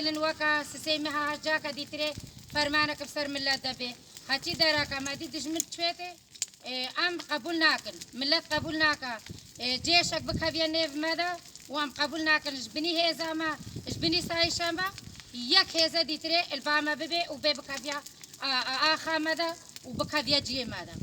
هلن وكا سسيمها جاكا ديتري فرمانك بسر ملات دبي هاتي دراكا ما دي دجمت شويتي ام قبول ناكن ملات قبول ناكا جيشك بكافيا نيف ماذا وام قبول ناكن جبني هيزا ما جبني ساي شامبا يك هيزا ديتري الباما ببي وبي بكافيا اخا ماذا وبكافيا جي ماذا